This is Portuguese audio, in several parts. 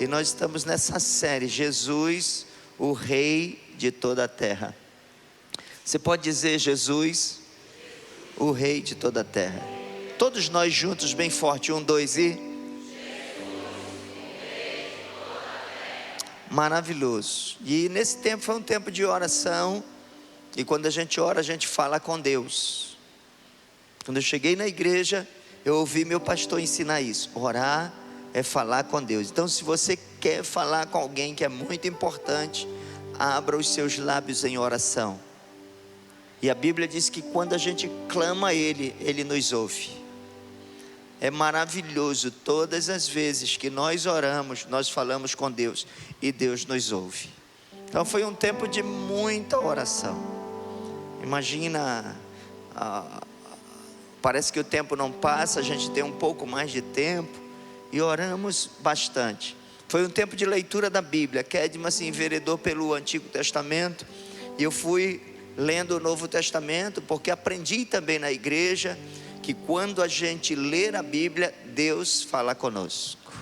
e nós estamos nessa série, Jesus, o Rei de toda a terra. Você pode dizer Jesus, o Rei de toda a terra? Todos nós juntos, bem forte, 1, 2 e... Maravilhoso. E nesse tempo foi um tempo de oração, e quando a gente ora, a gente fala com Deus. Quando eu cheguei na igreja, eu ouvi meu pastor ensinar isso: orar é falar com Deus. Então, se você quer falar com alguém que é muito importante, abra os seus lábios em oração. E a Bíblia diz que quando a gente clama a Ele, Ele nos ouve. É maravilhoso, todas as vezes que nós oramos, nós falamos com Deus e Deus nos ouve. Então foi um tempo de muita oração. Imagina, parece que o tempo não passa, a gente tem um pouco mais de tempo e oramos bastante. Foi um tempo de leitura da Bíblia. Kedma se enveredou pelo Antigo Testamento e eu fui lendo o Novo Testamento, porque aprendi também na igreja que quando a gente ler a Bíblia, Deus fala conosco.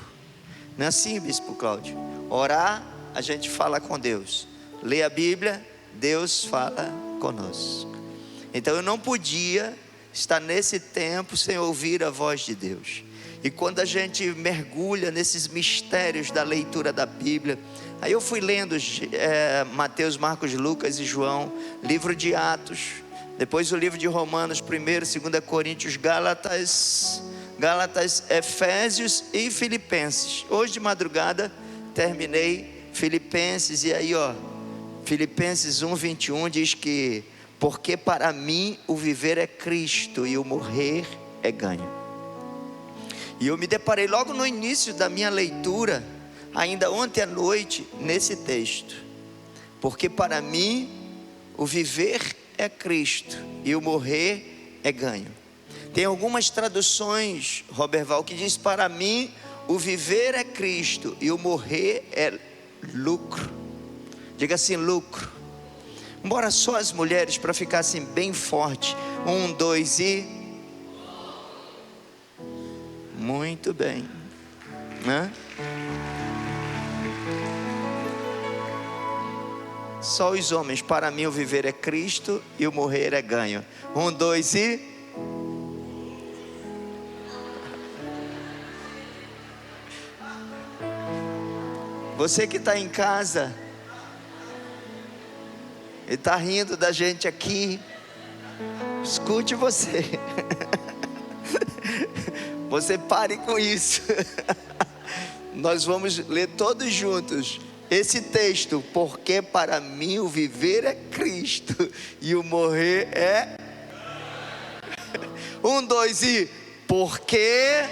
Não é assim, Bispo Cláudio? Orar, a gente fala com Deus. Ler a Bíblia, Deus fala conosco. Então eu não podia estar nesse tempo sem ouvir a voz de Deus. E quando a gente mergulha nesses mistérios da leitura da Bíblia, aí eu fui lendo Mateus, Marcos, Lucas e João, livro de Atos, depois o livro de Romanos, 1º, 2 Coríntios, Gálatas, Efésios e Filipenses. Hoje de madrugada terminei Filipenses, e aí Filipenses 1, 21 diz que: porque para mim o viver é Cristo e o morrer é ganho. E eu me deparei logo no início da minha leitura, ainda ontem à noite, nesse texto: porque para mim o viver é Cristo e o morrer é ganho. Tem algumas traduções, Roberval, que diz: para mim o viver é Cristo e o morrer é lucro. Diga assim: lucro. Embora só as mulheres, para ficar assim bem forte. 1, 2 e... Muito bem, né? Só os homens: para mim o viver é Cristo e o morrer é ganho. 1, 2 e... Você que está em casa e está rindo da gente aqui, escute você. Você pare com isso. Nós vamos ler todos juntos esse texto: porque para mim o viver é Cristo e o morrer é... 1, 2 e... porque...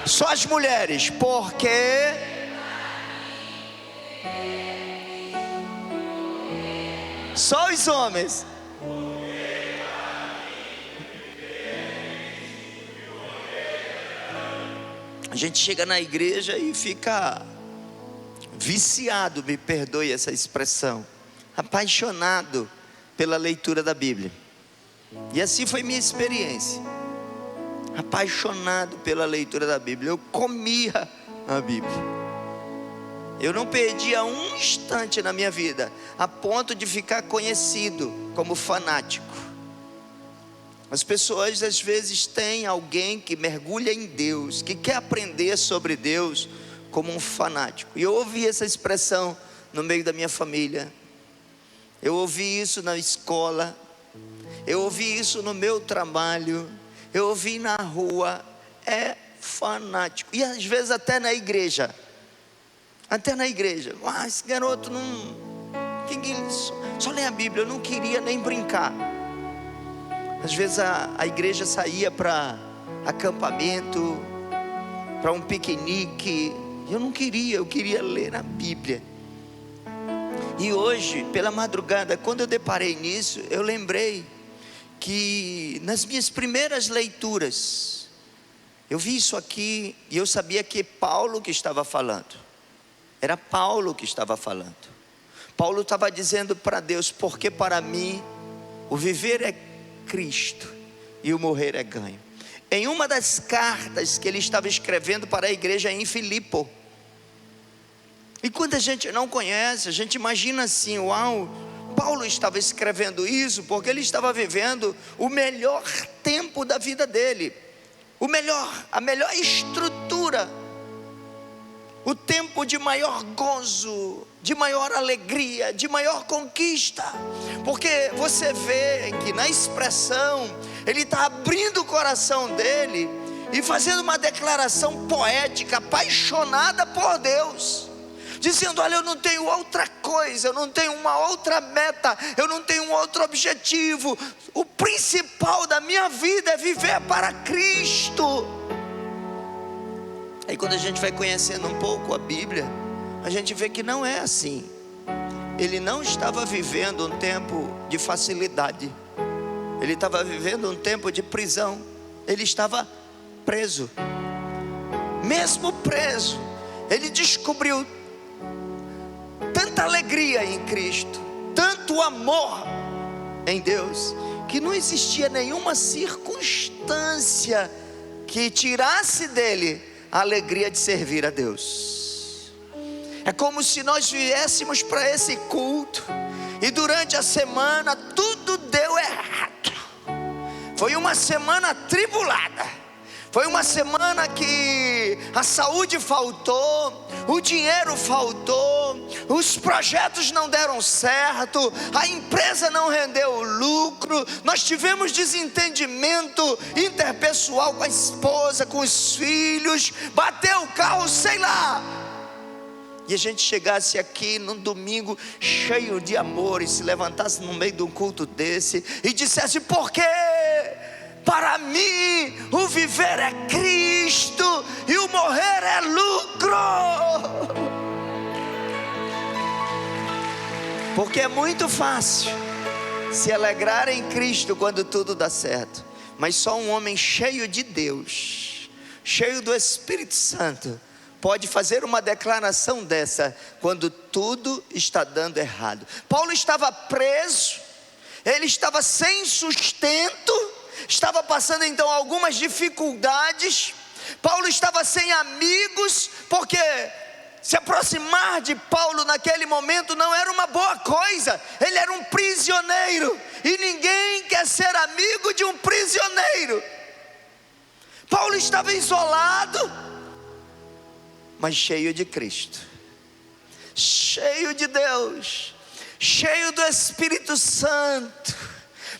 Só as mulheres: porque... Só os homens: a gente chega na igreja e fica viciado, me perdoe essa expressão, apaixonado pela leitura da Bíblia. E assim foi minha experiência, apaixonado pela leitura da Bíblia. Eu comia a Bíblia. Eu não perdia um instante na minha vida, a ponto de ficar conhecido como fanático. As pessoas às vezes têm alguém que mergulha em Deus, que quer aprender sobre Deus, como um fanático. E eu ouvi essa expressão no meio da minha família, eu ouvi isso na escola, eu ouvi isso no meu trabalho, eu ouvi na rua: é fanático. E às vezes até na igreja. Esse garoto não... só lê a Bíblia. Eu não queria nem brincar. Às vezes a igreja saía para acampamento, para um piquenique. Eu não queria, eu queria ler a Bíblia. E hoje, pela madrugada, quando eu deparei nisso, eu lembrei que nas minhas primeiras leituras, eu vi isso aqui e eu sabia que Paulo que estava falando. Era Paulo que estava falando. Paulo estava dizendo para Deus: porque para mim o viver é Cristo e o morrer é ganho. em uma das cartas que ele estava escrevendo para a igreja em Filipo. E quando a gente não conhece, a gente imagina assim: uau, Paulo estava escrevendo isso porque ele estava vivendo o melhor tempo da vida dele, a melhor estrutura, o tempo de maior gozo, de maior alegria, de maior conquista. Porque você vê que na expressão, ele está abrindo o coração dele e fazendo uma declaração poética, apaixonada por Deus, dizendo: olha, eu não tenho outra coisa, eu não tenho uma outra meta, eu não tenho um outro objetivo. O principal da minha vida é viver para Cristo. Aí quando a gente vai conhecendo um pouco a Bíblia, a gente vê que não é assim. Ele não estava vivendo um tempo de facilidade, ele estava vivendo um tempo de prisão. Ele estava preso. Mesmo preso, ele descobriu tanta alegria em Cristo, tanto amor em Deus, que não existia nenhuma circunstância que tirasse dele a alegria de servir a Deus. É como se nós viéssemos para esse culto e durante a semana tudo deu errado. Foi uma semana atribulada, foi uma semana que a saúde faltou, o dinheiro faltou, os projetos não deram certo, a empresa não rendeu lucro, nós tivemos desentendimento interpessoal com a esposa, com os filhos, bateu o carro, sei lá. E a gente chegasse aqui num domingo cheio de amor e se levantasse no meio de um culto desse e dissesse: por quê? Para mim o viver é Cristo e o morrer é lucro. Porque é muito fácil se alegrar em Cristo quando tudo dá certo, mas só um homem cheio de Deus, cheio do Espírito Santo, pode fazer uma declaração dessa quando tudo está dando errado. Paulo estava preso, ele estava sem sustento, estava passando então algumas dificuldades. Paulo estava sem amigos, porque se aproximar de Paulo naquele momento não era uma boa coisa. Ele era um prisioneiro, e ninguém quer ser amigo de um prisioneiro. Paulo estava isolado, mas cheio de Cristo, cheio de Deus, cheio do Espírito Santo,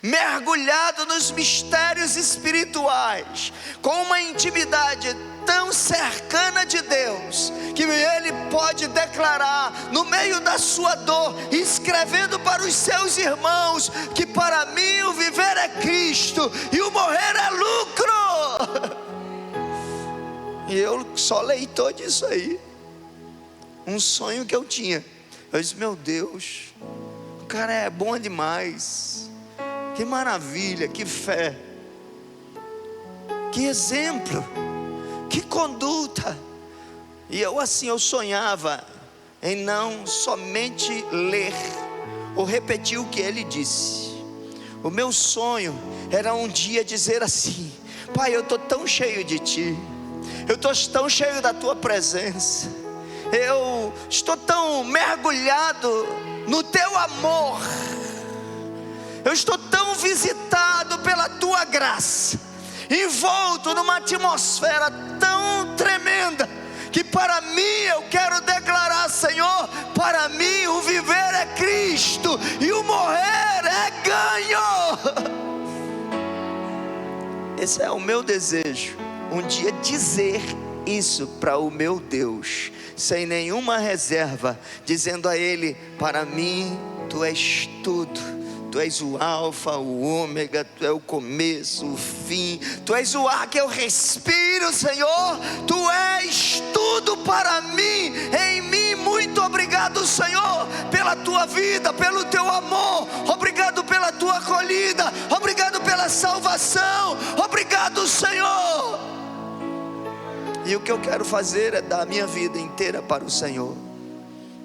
mergulhado nos mistérios espirituais, com uma intimidade tão cercana de Deus, que ele pode declarar no meio da sua dor, escrevendo para os seus irmãos, que para mim o viver é Cristo e o morrer é lucro. E eu só leitor disso aí, um sonho que eu tinha. Eu disse: meu Deus, o cara é bom demais. Que maravilha, que fé, que exemplo, que conduta. E eu sonhava em não somente ler ou repetir o que ele disse. O meu sonho era um dia dizer assim: Pai, eu estou tão cheio de Ti, eu estou tão cheio da Tua presença, eu estou tão mergulhado no Teu amor, eu estou tão visitado pela Tua graça, envolto numa atmosfera tão tremenda, que para mim eu quero declarar: Senhor, para mim o viver é Cristo e o morrer é ganho. Esse é o meu desejo, um dia dizer isso para o meu Deus, sem nenhuma reserva, dizendo a Ele: para mim Tu és tudo. Tu és o alfa, o ômega, Tu és o começo, o fim, Tu és o ar que eu respiro, Senhor, Tu és tudo para mim, em mim. Muito obrigado, Senhor, pela Tua vida, pelo Teu amor, obrigado pela Tua acolhida, obrigado pela salvação, obrigado, Senhor. E o que eu quero fazer é dar a minha vida inteira para o Senhor,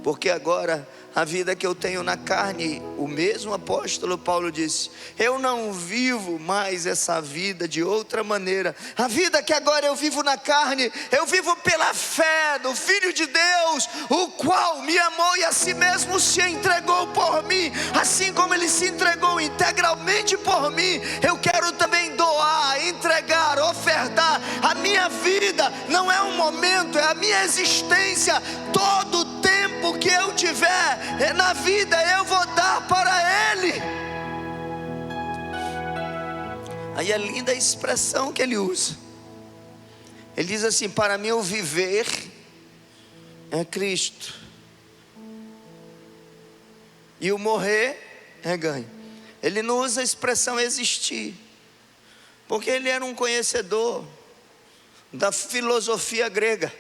porque agora a vida que eu tenho na carne. O mesmo apóstolo Paulo disse: eu não vivo mais essa vida de outra maneira. A vida que agora eu vivo na carne, eu vivo pela fé do Filho de Deus, o qual me amou e a si mesmo se entregou por mim. Assim como Ele se entregou integralmente por mim, eu quero também doar, entregar, ofertar a minha vida. Não é um momento, é a minha existência. Todo o tempo que eu tiver na vida, eu vou dar para Ele. Aí é linda a expressão que ele usa. Ele diz assim: para mim o viver é Cristo, e o morrer é ganho. Ele não usa a expressão existir, porque ele era um conhecedor da filosofia grega.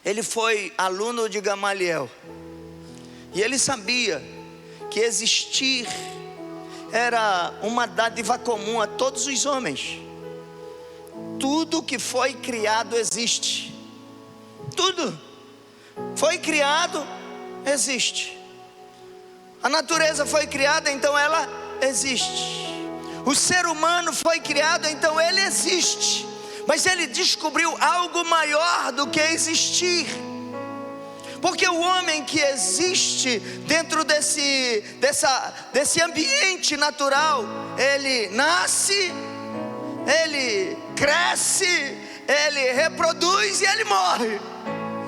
Ele foi aluno de Gamaliel, e ele sabia que existir era uma dádiva comum a todos os homens. Tudo que foi criado existe. Tudo foi criado, existe. A natureza foi criada, então ela existe. O ser humano foi criado, então ele existe. Mas ele descobriu algo maior do que existir. Porque o homem que existe dentro desse ambiente natural, ele nasce, ele cresce, ele reproduz e ele morre.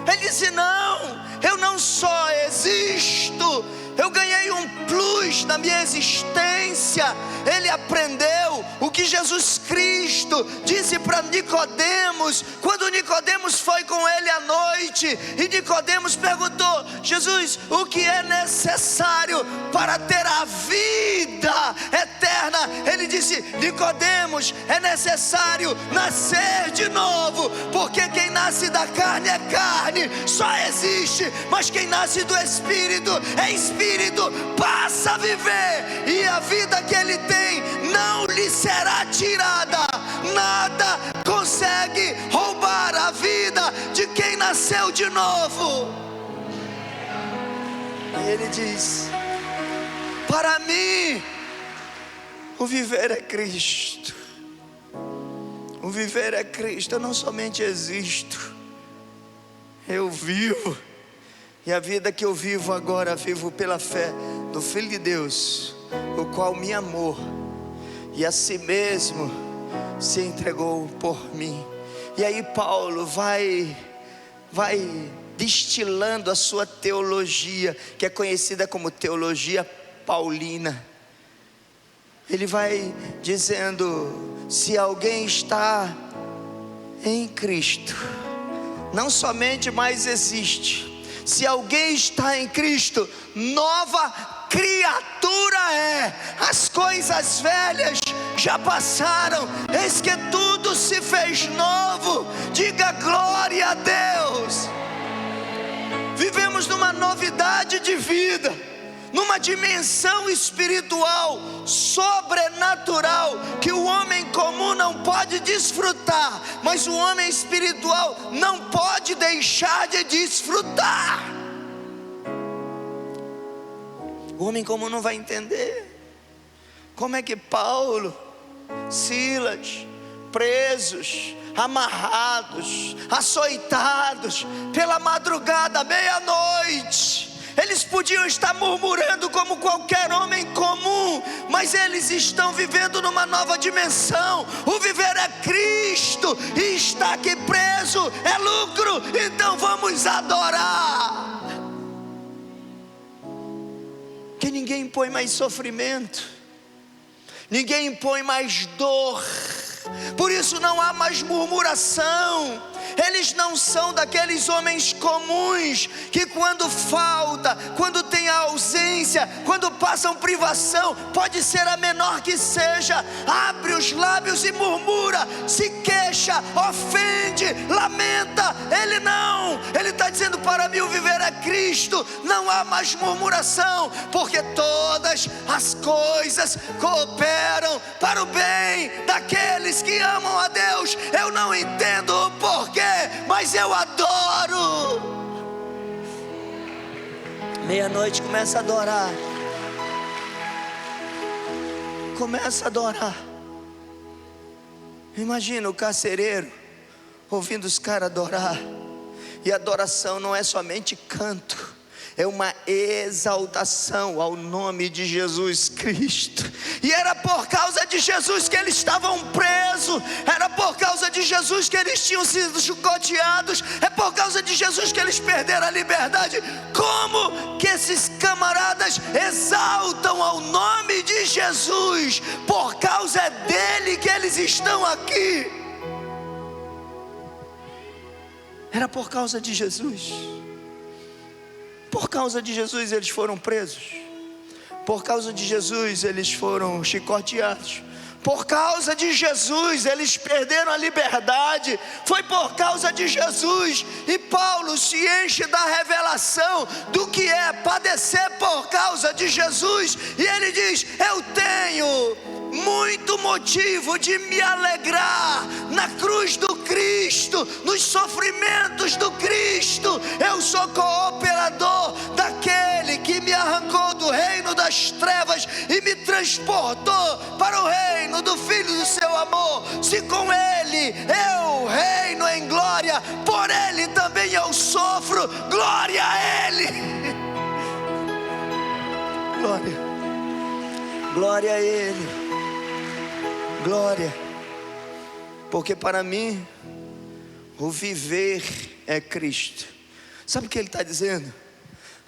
Ele disse: não, eu não só existo, eu ganhei um plus na minha existência. Ele aprendeu o que Jesus Cristo disse para Nicodemos, quando Nicodemos foi com ele à noite, e Nicodemos perguntou: Jesus, o que é necessário para ter a vida eterna? Ele disse: Nicodemos, é necessário nascer de novo, porque quem nasce da carne é carne, só existe, mas quem nasce do Espírito é Espírito, passa a viver, e a vida que ele tem não lhe será tirada. Nada consegue roubar a vida de quem nasceu de novo. E ele diz: para mim o viver é Cristo. O viver é Cristo. Eu não somente existo, eu vivo. E a vida que eu vivo agora, vivo pela fé do Filho de Deus, o qual me amou e a si mesmo se entregou por mim. E aí Paulo vai destilando a sua teologia, que é conhecida como teologia paulina. Ele vai dizendo: se alguém está em Cristo, não somente mais existe. Se alguém está em Cristo, nova criatura é. As coisas velhas já passaram, eis que tudo se fez novo. Diga glória a Deus. Vivemos numa novidade de vida, numa dimensão espiritual, sobrenatural, que o homem comum não pode desfrutar, mas o homem espiritual não pode deixar de desfrutar. O homem comum não vai entender como é que Paulo, Silas, presos, amarrados, açoitados, pela madrugada, meia-noite, eles podiam estar murmurando como qualquer homem comum, mas eles estão vivendo numa nova dimensão. O viver é Cristo, e estar aqui preso é lucro. Então vamos adorar. Que ninguém impõe mais sofrimento, ninguém impõe mais dor, por isso não há mais murmuração. Eles não são daqueles homens comuns que quando falta, quando tem a ausência, quando passam privação, pode ser a menor que seja, abre os lábios e murmura, se queixa, ofende, lamenta. Ele não, ele está dizendo: para mim o viver é Cristo. Não há mais murmuração, porque todas as coisas cooperam para o bem daqueles que amam a Deus. Eu não entendo o porquê, mas eu adoro. Meia-noite, começa a adorar. Começa a adorar. Imagina o carcereiro ouvindo os caras adorar. E adoração não é somente canto, é uma exaltação ao nome de Jesus Cristo. E era por causa de Jesus que eles estavam presos, era por causa de Jesus que eles tinham sido chicoteados, é por causa de Jesus que eles perderam a liberdade. Como que esses camaradas exaltam ao nome de Jesus? Por causa dele que eles estão aqui. Era por causa de Jesus. Por causa de Jesus eles foram presos. Por causa de Jesus eles foram chicoteados. Por causa de Jesus eles perderam a liberdade. Foi por causa de Jesus. E Paulo se enche da revelação do que é padecer por causa de Jesus. E ele diz: eu tenho muito motivo de me alegrar na cruz do Cristo, nos sofrimentos do Cristo. Eu sou cooperador daquele que me arrancou do reino das trevas e me transportou para o reino do Filho do seu amor. Se com ele eu reino em glória, por ele também eu sofro. Glória a ele. Glória a ele. Glória, porque para mim o viver é Cristo. Sabe o que ele está dizendo?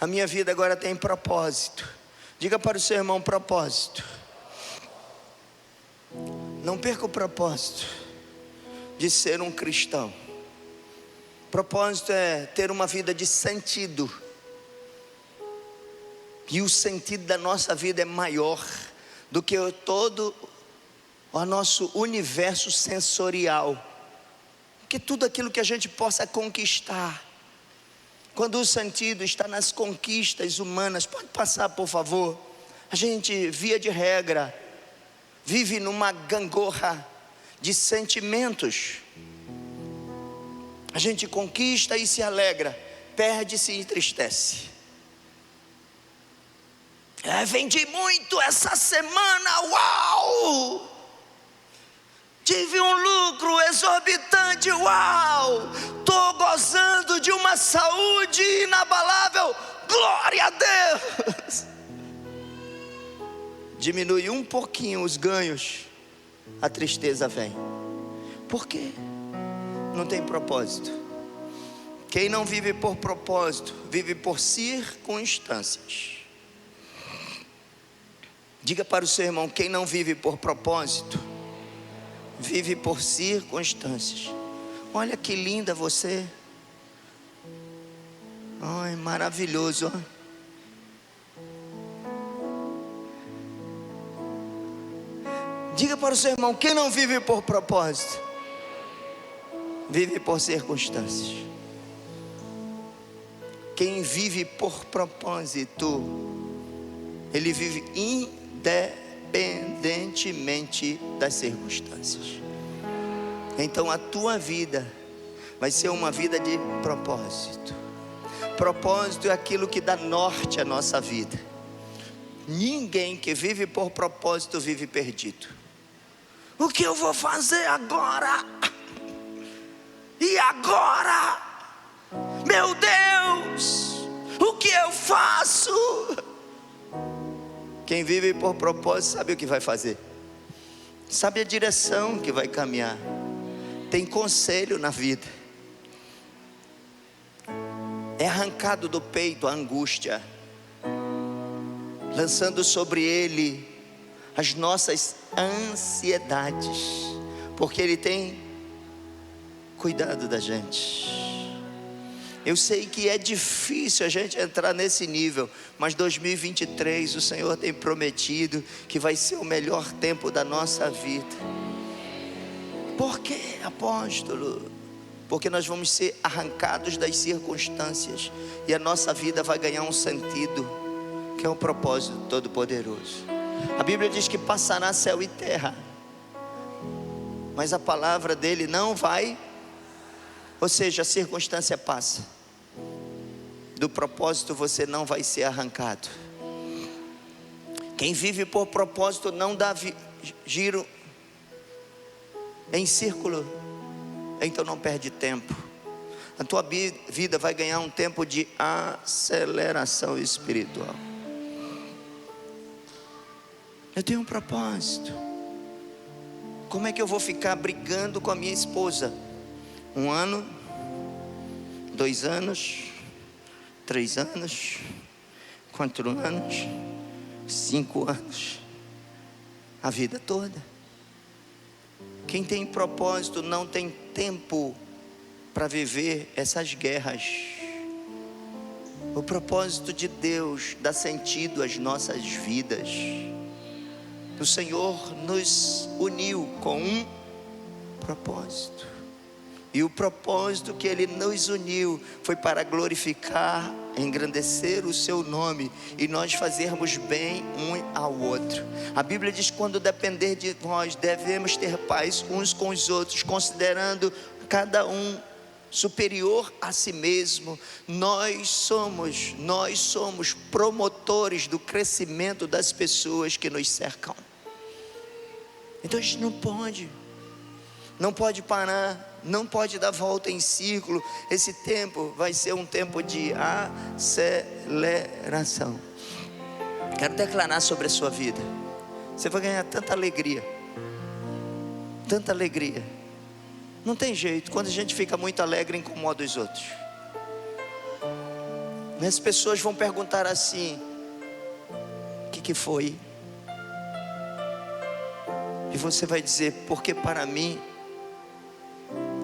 A minha vida agora tem propósito. Diga para o seu irmão: propósito. Não perca o propósito de ser um cristão. Propósito é ter uma vida de sentido. E o sentido da nossa vida é maior do que todo o nosso universo sensorial, que tudo aquilo que a gente possa conquistar. Quando o sentido está nas conquistas humanas, pode passar por favor. A gente, via de regra, vive numa gangorra de sentimentos. A gente conquista e se alegra, perde-se e entristece. Vendi muito essa semana, uau! Tive um lucro exorbitante, uau! Estou gozando de uma saúde inabalável, glória a Deus! Diminui um pouquinho os ganhos, a tristeza vem. Por quê? Não tem propósito. Quem não vive por propósito, vive por circunstâncias. Diga para o seu irmão: quem não vive por propósito, vive por circunstâncias. Olha que linda você. Ai, maravilhoso. Diga para o seu irmão: quem não vive por propósito, vive por circunstâncias. Quem vive por propósito, ele vive independentemente das circunstâncias. Então a tua vida vai ser uma vida de propósito. Propósito é aquilo que dá norte à nossa vida. Ninguém que vive por propósito vive perdido. O que eu vou fazer agora? E agora? Meu Deus, o que eu faço? Quem vive por propósito sabe o que vai fazer, sabe a direção que vai caminhar, tem conselho na vida. É arrancado do peito a angústia, lançando sobre ele as nossas ansiedades, porque ele tem cuidado da gente. Eu sei que é difícil a gente entrar nesse nível, mas 2023 o Senhor tem prometido que vai ser o melhor tempo da nossa vida. Por quê, apóstolo? Porque nós vamos ser arrancados das circunstâncias e a nossa vida vai ganhar um sentido, que é o propósito todo-poderoso. A Bíblia diz que passará céu e terra, mas a palavra dele não vai. Ou seja, a circunstância passa, do propósito você não vai ser arrancado. Quem vive por propósito não dá giro em círculo, então não perde tempo. A tua vida vai ganhar um tempo de aceleração espiritual. Eu tenho um propósito. Como é que eu vou ficar brigando com a minha esposa? 1 ano, 2 anos, 3 anos, 4 anos, 5 anos, a vida toda. Quem tem propósito não tem tempo para viver essas guerras. O propósito de Deus dá sentido às nossas vidas. O Senhor nos uniu com um propósito. E o propósito que Ele nos uniu foi para glorificar, engrandecer o seu nome e nós fazermos bem um ao outro. A Bíblia diz: quando depender de nós, devemos ter paz uns com os outros, considerando cada um superior a si mesmo. Nós somos promotores do crescimento das pessoas que nos cercam. Então a gente não pode parar, não pode dar volta em círculo. Esse tempo vai ser um tempo de aceleração. Quero declarar sobre a sua vida. Você vai ganhar tanta alegria. Tanta alegria. Não tem jeito, quando a gente fica muito alegre, incomoda os outros. As pessoas vão perguntar assim: o que foi? E você vai dizer: porque para mim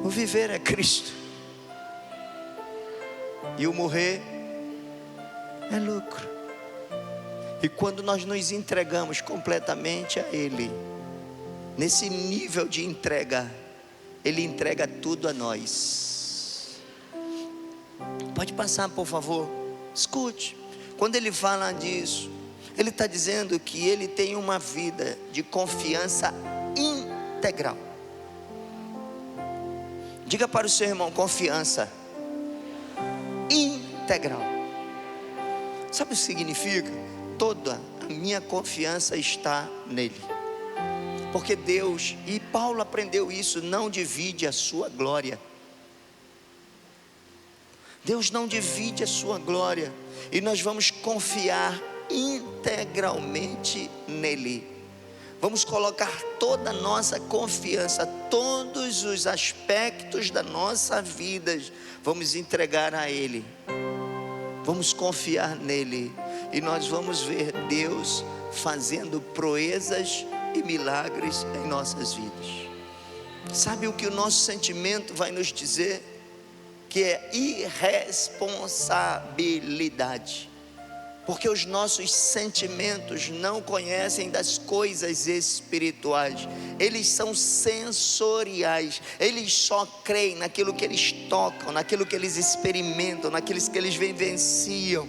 o viver é Cristo e o morrer é lucro. E quando nós nos entregamos completamente a Ele, nesse nível de entrega, Ele entrega tudo a nós. Pode passar, por favor. Escute. Quando Ele fala disso, Ele está dizendo que Ele tem uma vida de confiança integral. Diga para o seu irmão: confiança integral. Sabe o que significa? Toda a minha confiança está nele. Porque Deus, e Paulo aprendeu isso, não divide a sua glória. Deus não divide a sua glória. E nós vamos confiar integralmente nele. Vamos colocar toda a nossa confiança, todos os aspectos da nossa vida, vamos entregar a Ele. Vamos confiar nele. E nós vamos ver Deus fazendo proezas e milagres em nossas vidas. Sabe o que o nosso sentimento vai nos dizer? Que é irresponsabilidade. Porque os nossos sentimentos não conhecem das coisas espirituais. Eles são sensoriais. Eles só creem naquilo que eles tocam, naquilo que eles experimentam, naquilo que eles vivenciam.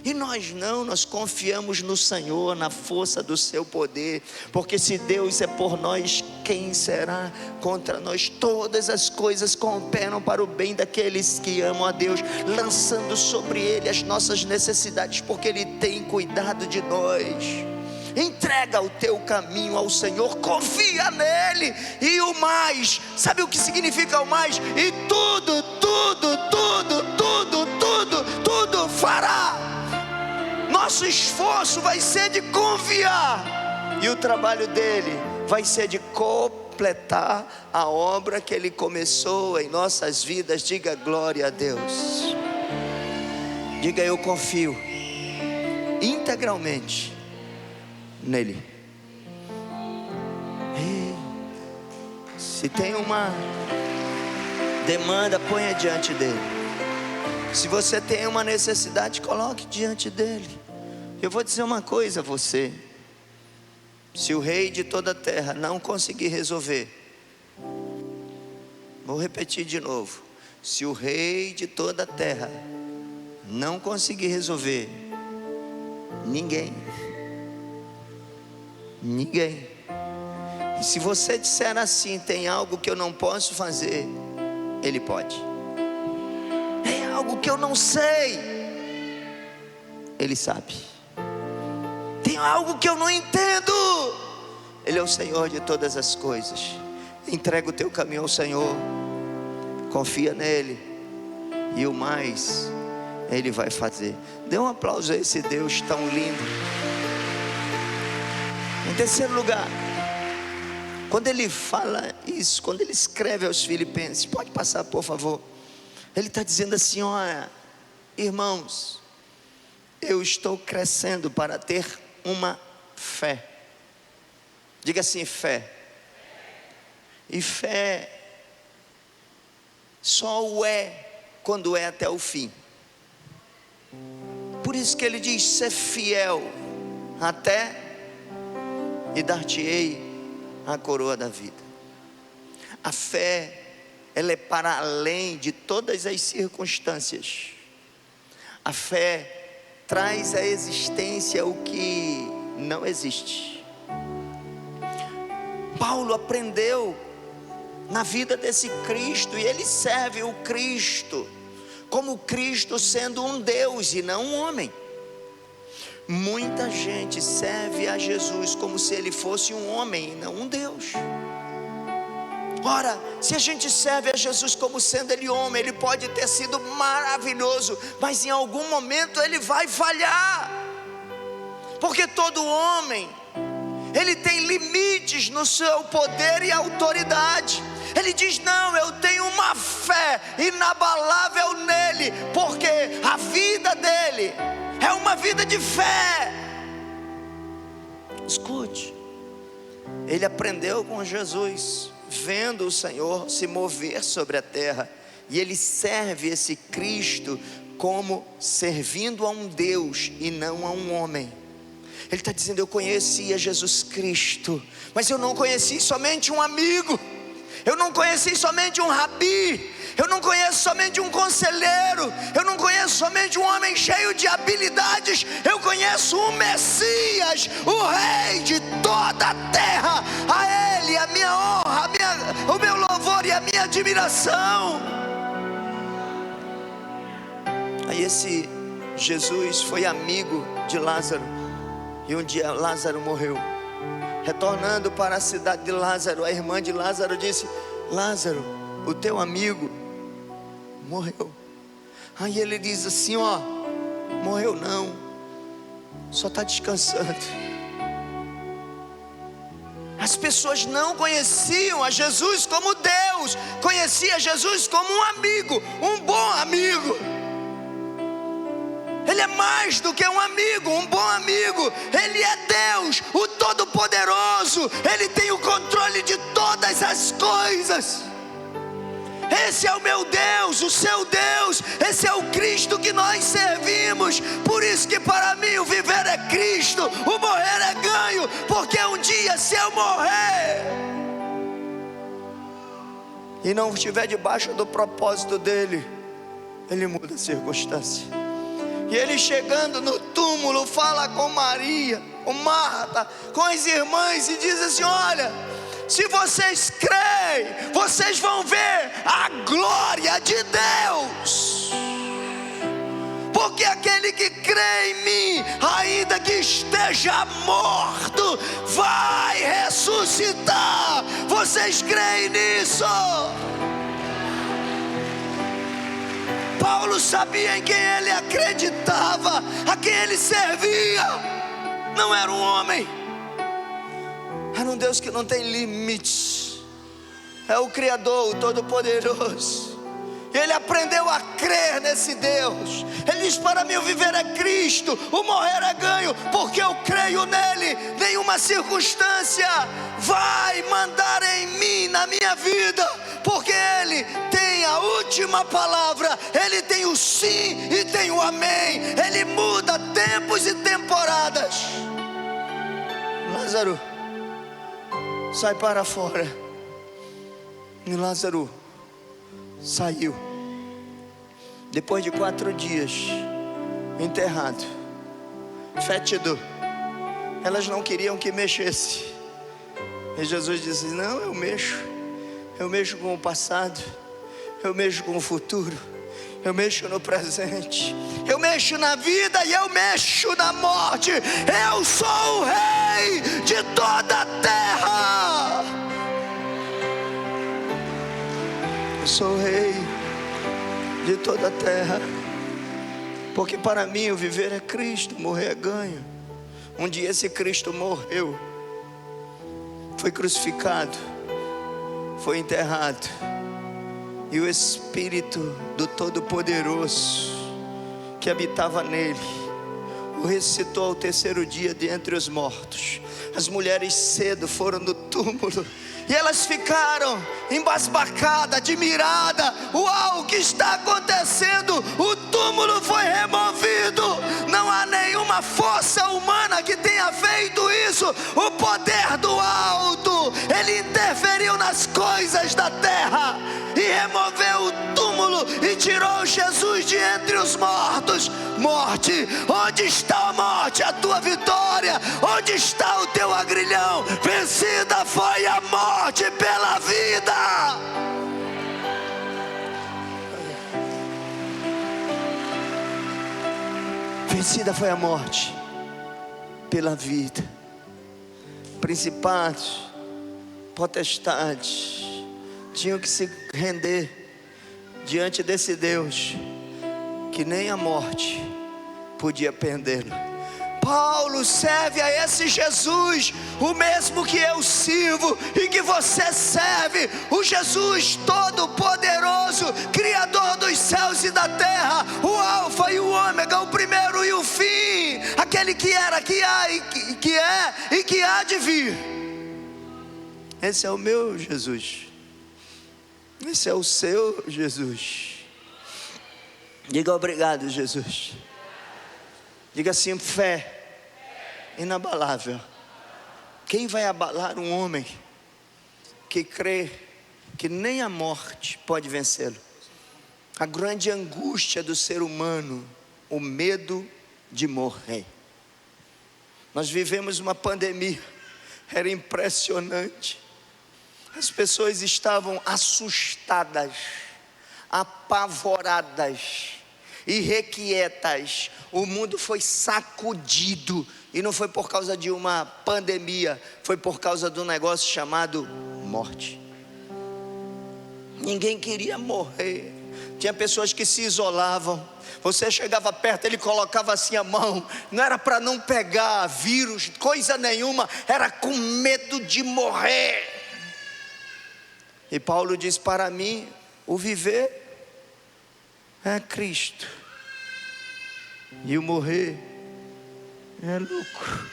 E nós não, nós confiamos no Senhor, na força do seu poder. Porque se Deus é por nós, quem será contra nós? Todas as coisas cooperam para o bem daqueles que amam a Deus, lançando sobre Ele as nossas necessidades, porque Ele tem cuidado de nós. Entrega o teu caminho ao Senhor, confia nele, e o mais, sabe o que significa o mais? E tudo fará. Nosso esforço vai ser de confiar, e o trabalho dele vai ser de completar a obra que ele começou em nossas vidas. Diga glória a Deus. Diga: eu confio integralmente nele. E se tem uma demanda, ponha diante dele. Se você tem uma necessidade, coloque diante dele. Eu vou dizer uma coisa a você: se o rei de toda a terra não conseguir resolver, vou repetir de novo, se o rei de toda a terra não conseguir resolver, ninguém. E se você disser assim: tem algo que eu não posso fazer, ele pode. Tem algo que eu não sei, Ele sabe. Tem algo que eu não entendo. Ele é o Senhor de todas as coisas. Entrega o teu caminho ao Senhor, confia nele, e o mais Ele vai fazer. Dê um aplauso a esse Deus tão lindo. Em terceiro lugar, quando ele fala isso, quando ele escreve aos Filipenses, pode passar por favor, ele está dizendo assim: olha, irmãos, eu estou crescendo para ter uma fé. Diga assim, fé. E fé só o é quando é até o fim. Por isso que ele diz: ser fiel até, e dar-te-ei a coroa da vida. A fé, ela é para além de todas as circunstâncias. A fé traz à existência o que não existe. Paulo aprendeu na vida desse Cristo, e ele serve o Cristo como Cristo sendo um Deus e não um homem. Muita gente serve a Jesus como se ele fosse um homem e não um Deus. Ora, se a gente serve a Jesus como sendo ele homem, ele pode ter sido maravilhoso, mas em algum momento ele vai falhar, porque todo homem, ele tem limites no seu poder e autoridade. Ele diz: não, eu tenho uma fé inabalável nele, porque a vida dele é uma vida de fé. Escute, ele aprendeu com Jesus, vendo o Senhor se mover sobre a terra, e ele serve esse Cristo como servindo a um Deus e não a um homem. Ele está dizendo: eu conhecia Jesus Cristo, mas eu não conheci somente um amigo, eu não conheci somente um rabi, eu não conheço somente um conselheiro, eu não conheço somente um homem cheio de habilidades, eu conheço o Messias, o Rei de toda a terra. A Ele a minha honra, o meu louvor e a minha admiração. Aí esse Jesus foi amigo de Lázaro, e um dia Lázaro morreu. Retornando para a cidade de Lázaro, a irmã de Lázaro disse: Lázaro, o teu amigo morreu. Aí ele diz assim: ó, morreu não, só está descansando. As pessoas não conheciam a Jesus como Deus, conheciam Jesus como um amigo, um bom amigo. Ele é mais do que um amigo, um bom amigo. Ele é Deus, o Todo-Poderoso. Ele tem o controle de todas as coisas. Esse é o meu Deus, o seu Deus. Esse é o Cristo que nós servimos. Por isso que para mim o viver é Cristo, o morrer é ganho. Porque um dia, se eu morrer e não estiver debaixo do propósito dele, ele muda a circunstância. E ele, chegando no túmulo, fala com Maria, com Marta, com as irmãs, e diz assim: olha, se vocês creem, vocês vão ver a glória de Deus. Porque aquele que crê em mim, ainda que esteja morto, vai ressuscitar. Vocês creem nisso? Paulo sabia em quem ele acreditava, a quem ele servia. Não era um homem, era um Deus que não tem limites. É o Criador, o Todo-Poderoso. E ele aprendeu a crer nesse Deus. Ele diz: para mim o viver é Cristo, o morrer é ganho, porque eu creio nele. Nenhuma circunstância vai mandar em mim, na minha vida, porque ele tem a última palavra. Ele tem o sim e tem o amém. Ele muda tempos e temporadas. Lázaro, sai para fora. E Lázaro saiu. Depois de 4 dias enterrado, fétido. Elas não queriam que mexesse. E Jesus disse: não, eu mexo com o passado, eu mexo com o futuro, eu mexo no presente, eu mexo na vida e eu mexo na morte. Eu sou o rei de toda a terra. Eu sou o rei de toda a terra. Porque para mim o viver é Cristo, morrer é ganho. Um dia esse Cristo morreu, foi crucificado, foi enterrado, e o Espírito do Todo-Poderoso que habitava nele o ressuscitou ao terceiro dia dentre os mortos. As mulheres cedo foram no túmulo e elas ficaram embasbacadas, admiradas. Uau, o que está acontecendo? O túmulo foi removido. Não há nenhuma força humana que tenha feito isso. O poder do alto, ele interferiu nas coisas da terra e removeu o túmulo e tirou Jesus de entre os mortos. Morte, onde está a morte? A tua vitória. Onde está o teu agrilhão? Vencida foi a morte pela vida. Vencida foi a morte pela vida. Principados, potestades tinham que se render diante desse Deus que nem a morte podia prendê-lo. Paulo serve a esse Jesus, o mesmo que eu sirvo e que você serve, o Jesus todo-poderoso, Criador dos céus e da terra, o Alfa e o Ômega, o primeiro e o fim, aquele que era, que há e que é e que há de vir. Esse é o meu Jesus, esse é o seu Jesus. Diga obrigado, Jesus. Diga assim: fé inabalável. Quem vai abalar um homem que crê que nem a morte pode vencê-lo? A grande angústia do ser humano, o medo de morrer. Nós vivemos uma pandemia, era impressionante. As pessoas estavam assustadas, apavoradas, irrequietas. O mundo foi sacudido, e não foi por causa de uma pandemia, foi por causa de um negócio chamado morte. Ninguém queria morrer. Tinha pessoas que se isolavam. Você chegava perto, ele colocava assim a mão, não era para não pegar vírus, coisa nenhuma, era com medo de morrer. E Paulo diz: para mim o viver é Cristo, e o morrer é lucro.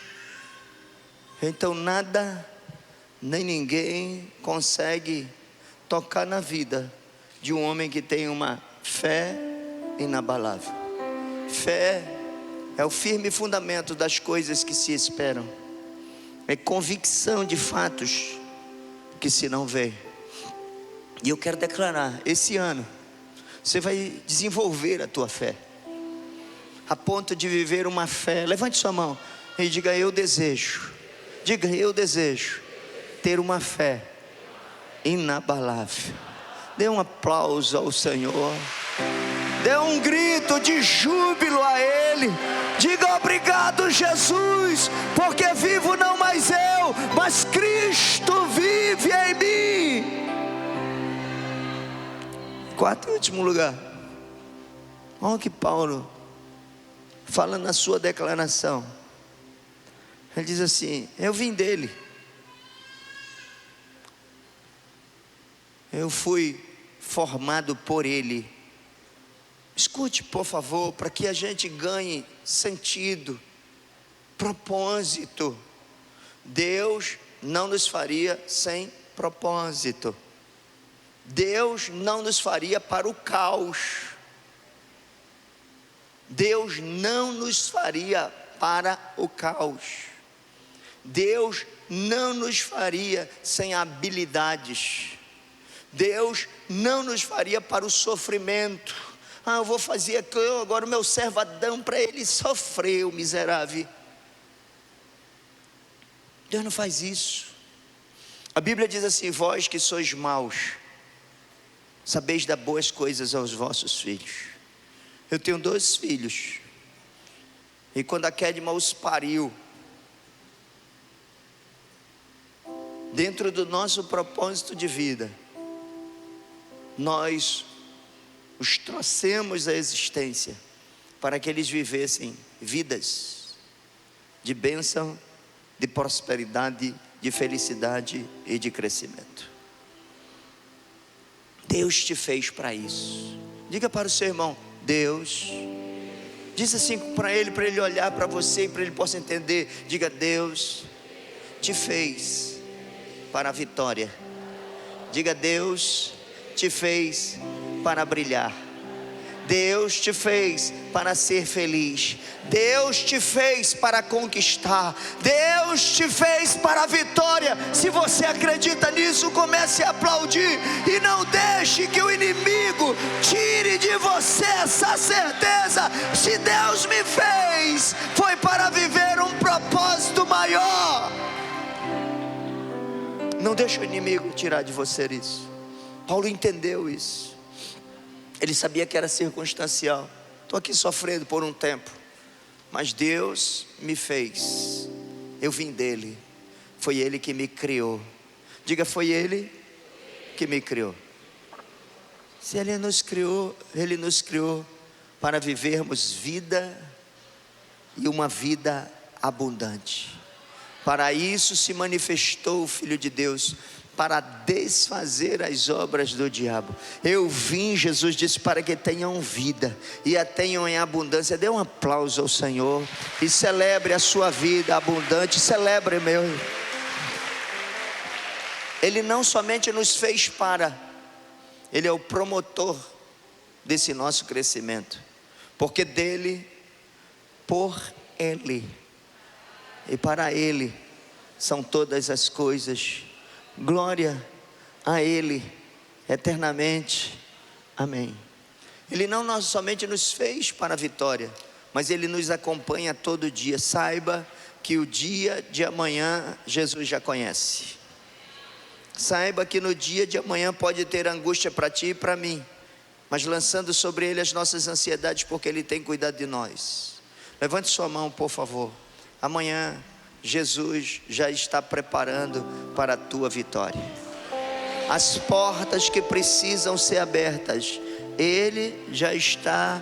Então nada nem ninguém consegue tocar na vida de um homem que tem uma fé inabalável. Fé é o firme fundamento das coisas que se esperam, é convicção de fatos que se não vê. E eu quero declarar: esse ano você vai desenvolver a tua fé, a ponto de viver uma fé. Levante sua mão e diga: eu desejo. Diga: eu desejo ter uma fé inabalável. Dê um aplauso ao Senhor. Dê um grito de júbilo a Ele. Diga: obrigado, Jesus, porque vivo não mais eu, mas Cristo vive em mim. Quarto e último lugar, olha o que Paulo fala na sua declaração. Ele diz assim: eu vim dele, eu fui formado por ele. Escute, por favor, para que a gente ganhe sentido, propósito. Deus não nos faria sem propósito. Deus não nos faria para o caos. Deus não nos faria para o caos. Deus não nos faria sem habilidades. Deus não nos faria para o sofrimento. Eu vou fazer aquilo, agora o meu servo Adão, para ele sofreu, miserável. Deus não faz isso. A Bíblia diz assim: vós que sois maus, sabeis dar boas coisas aos vossos filhos. Eu tenho 2 filhos, e quando a Kedma os pariu, dentro do nosso propósito de vida, nós os trouxemos à existência, para que eles vivessem vidas de bênção, de prosperidade, de felicidade e de crescimento. Deus te fez para isso. Diga para o seu irmão: Deus. Diz assim para ele olhar para você e para ele possa entender. Diga: Deus te fez para a vitória. Diga: Deus te fez para brilhar. Deus te fez para ser feliz. Deus te fez para conquistar. Deus te fez para a vitória. Se você acredita nisso, comece a aplaudir e não deixe que o inimigo tire de você essa certeza. Se Deus me fez, foi para viver um propósito maior. Não deixe o inimigo tirar de você isso. Paulo entendeu isso. Ele sabia que era circunstancial. Estou aqui sofrendo por um tempo, mas Deus me fez. Eu vim dele. Foi ele que me criou. Diga: foi ele que me criou. Se ele nos criou para vivermos vida, e uma vida abundante. Para isso se manifestou o Filho de Deus, para desfazer as obras do diabo. Eu vim, Jesus disse, para que tenham vida e a tenham em abundância. Dê um aplauso ao Senhor e celebre a sua vida abundante. Celebre, meu. Ele não somente nos fez para, Ele é o promotor desse nosso crescimento, porque dele, por Ele e para Ele são todas as coisas. Glória a Ele eternamente, amém. Ele não somente nos fez para a vitória, mas Ele nos acompanha todo dia. Saiba que o dia de amanhã Jesus já conhece. Saiba que no dia de amanhã pode ter angústia para ti e para mim, mas lançando sobre Ele as nossas ansiedades, porque Ele tem cuidado de nós. Levante sua mão, por favor. Amanhã Jesus já está preparando para a tua vitória. As portas que precisam ser abertas, Ele já está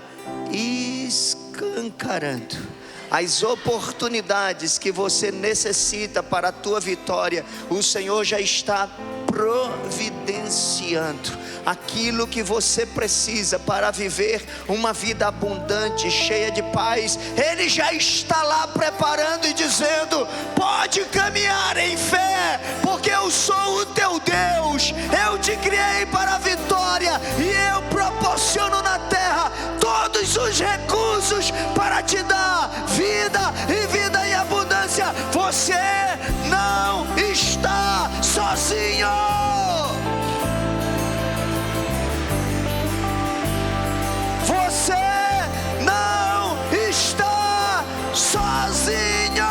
escancarando. As oportunidades que você necessita para a tua vitória, o Senhor já está providenciando. Aquilo que você precisa para viver uma vida abundante, cheia de paz, Ele já está lá preparando e dizendo: pode caminhar em fé, porque eu sou o teu Deus. Eu te criei para a vitória e eu proporciono na terra todos os recursos para te dar vida e vida em abundância. Você não está sozinho. Você não está sozinho.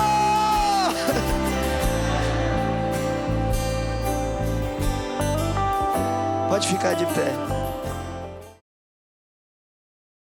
Pode ficar de pé.